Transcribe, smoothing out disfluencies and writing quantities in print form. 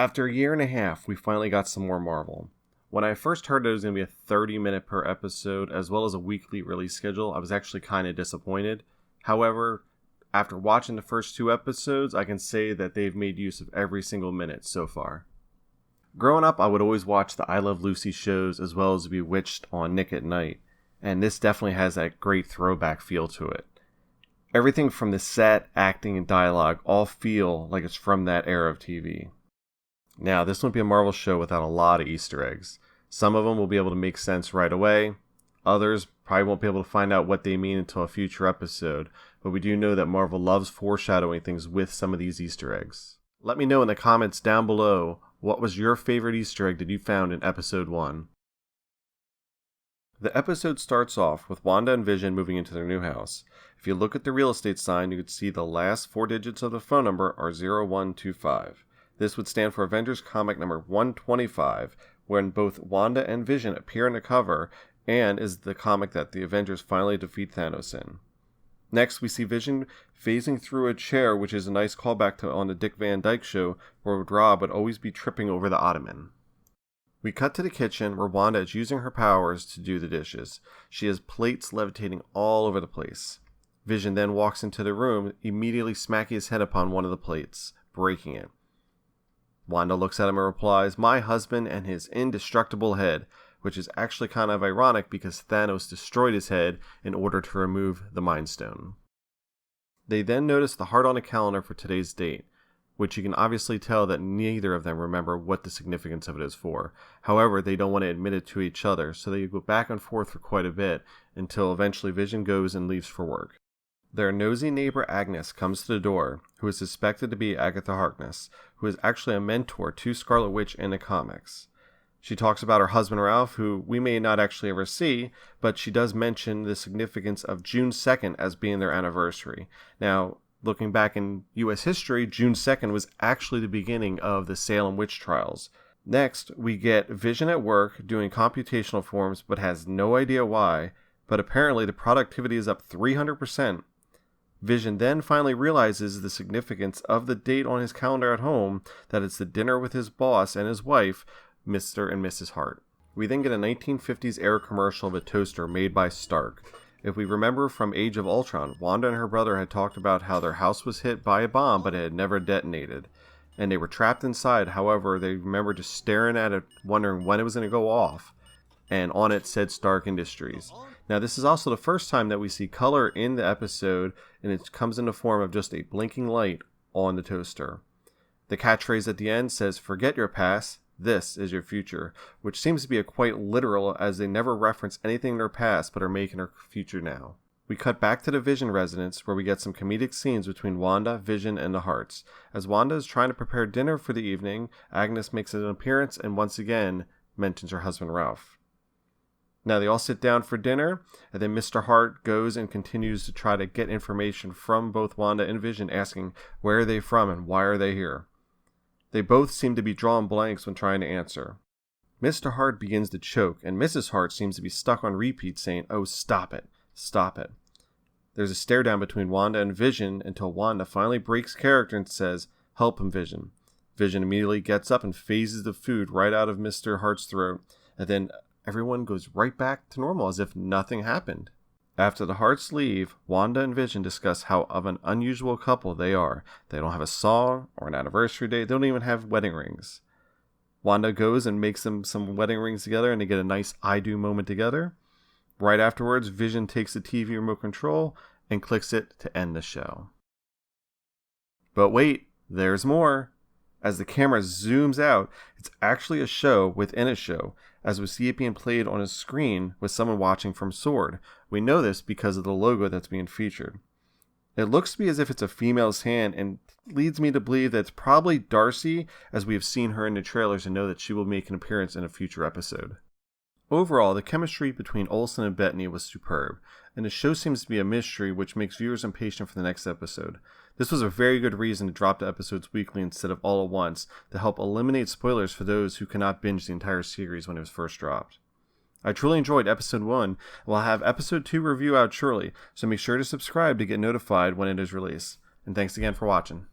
After a year and a half, we finally got some more Marvel. When I first heard it was going to be a 30-minute per episode, as well as a weekly release schedule, I was actually kind of disappointed. However, after watching the first 2 episodes, I can say that they've made use of every single minute so far. Growing up, I would always watch the I Love Lucy shows as well as Bewitched on Nick at Night, and this definitely has that great throwback feel to it. Everything from the set, acting, and dialogue all feel like it's from that era of TV. Now, this won't be a Marvel show without a lot of Easter eggs. Some of them will be able to make sense right away. Others probably won't be able to find out what they mean until a future episode, but we do know that Marvel loves foreshadowing things with some of these Easter eggs. Let me know in the comments down below, what was your favorite Easter egg that you found in episode 1? The episode starts off with Wanda and Vision moving into their new house. If you look at the real estate sign, you can see the last 4 digits of the phone number are 0125. This would stand for Avengers comic number 125, when both Wanda and Vision appear on the cover, and is the comic that the Avengers finally defeat Thanos in. Next, we see Vision phasing through a chair, which is a nice callback to on the Dick Van Dyke Show, where Rob would always be tripping over the ottoman. We cut to the kitchen, where Wanda is using her powers to do the dishes. She has plates levitating all over the place. Vision then walks into the room, immediately smacking his head upon one of the plates, breaking it. Wanda looks at him and replies, "My husband and his indestructible head," which is actually kind of ironic because Thanos destroyed his head in order to remove the Mind Stone. They then notice the heart on a calendar for today's date, which you can obviously tell that neither of them remember what the significance of it is for. However, they don't want to admit it to each other, so they go back and forth for quite a bit until eventually Vision goes and leaves for work. Their nosy neighbor Agnes comes to the door, who is suspected to be Agatha Harkness, who is actually a mentor to Scarlet Witch in the comics. She talks about her husband Ralph, who we may not actually ever see, but she does mention the significance of June 2nd as being their anniversary. Now, looking back in U.S. history, June 2nd was actually the beginning of the Salem witch trials. Next, we get Vision at work doing computational forms, but has no idea why, but apparently the productivity is up 300%. Vision then finally realizes the significance of the date on his calendar at home, that it's the dinner with his boss and his wife, Mr. and Mrs. Hart. We then get a 1950s era commercial of a toaster made by Stark. If we remember from Age of Ultron, Wanda and her brother had talked about how their house was hit by a bomb but it had never detonated, and they were trapped inside. However, they remember just staring at it, wondering when it was going to go off, and on it said Stark Industries. Now, this is also the first time that we see color in the episode, and it comes in the form of just a blinking light on the toaster. The catchphrase at the end says, "Forget your past, this is your future," which seems to be quite literal, as they never reference anything in their past but are making their future now. We cut back to the Vision residence, where we get some comedic scenes between Wanda, Vision, and the Harts. As Wanda is trying to prepare dinner for the evening, Agnes makes an appearance and once again mentions her husband Ralph. Now they all sit down for dinner, and then Mr. Hart goes and continues to try to get information from both Wanda and Vision, asking where are they from and why are they here. They both seem to be drawing blanks when trying to answer. Mr. Hart begins to choke, and Mrs. Hart seems to be stuck on repeat saying, "Oh, stop it, stop it." There's a stare down between Wanda and Vision until Wanda finally breaks character and says, "Help him, Vision." Vision immediately gets up and phases the food right out of Mr. Hart's throat, and then everyone goes right back to normal as if nothing happened. After the Harts leave, Wanda and Vision discuss how of an unusual couple they are. They don't have a song or an anniversary date. They don't even have wedding rings. Wanda goes and makes them some wedding rings together, and they get a nice I do moment together. Right afterwards, Vision takes the TV remote control and clicks it to end the show. But wait, there's more. As the camera zooms out, it's actually a show within a show, as we see it being played on a screen with someone watching from S.W.O.R.D. We know this because of the logo that's being featured. It looks to be as if it's a female's hand, and leads me to believe that it's probably Darcy, as we have seen her in the trailers and know that she will make an appearance in a future episode. Overall, the chemistry between Olsen and Bettany was superb, and the show seems to be a mystery, which makes viewers impatient for the next episode. This was a very good reason to drop the episodes weekly instead of all at once, to help eliminate spoilers for those who cannot binge the entire series when it was first dropped. I truly enjoyed episode 1, and we'll have episode 2 review out shortly, so make sure to subscribe to get notified when it is released. And thanks again for watching.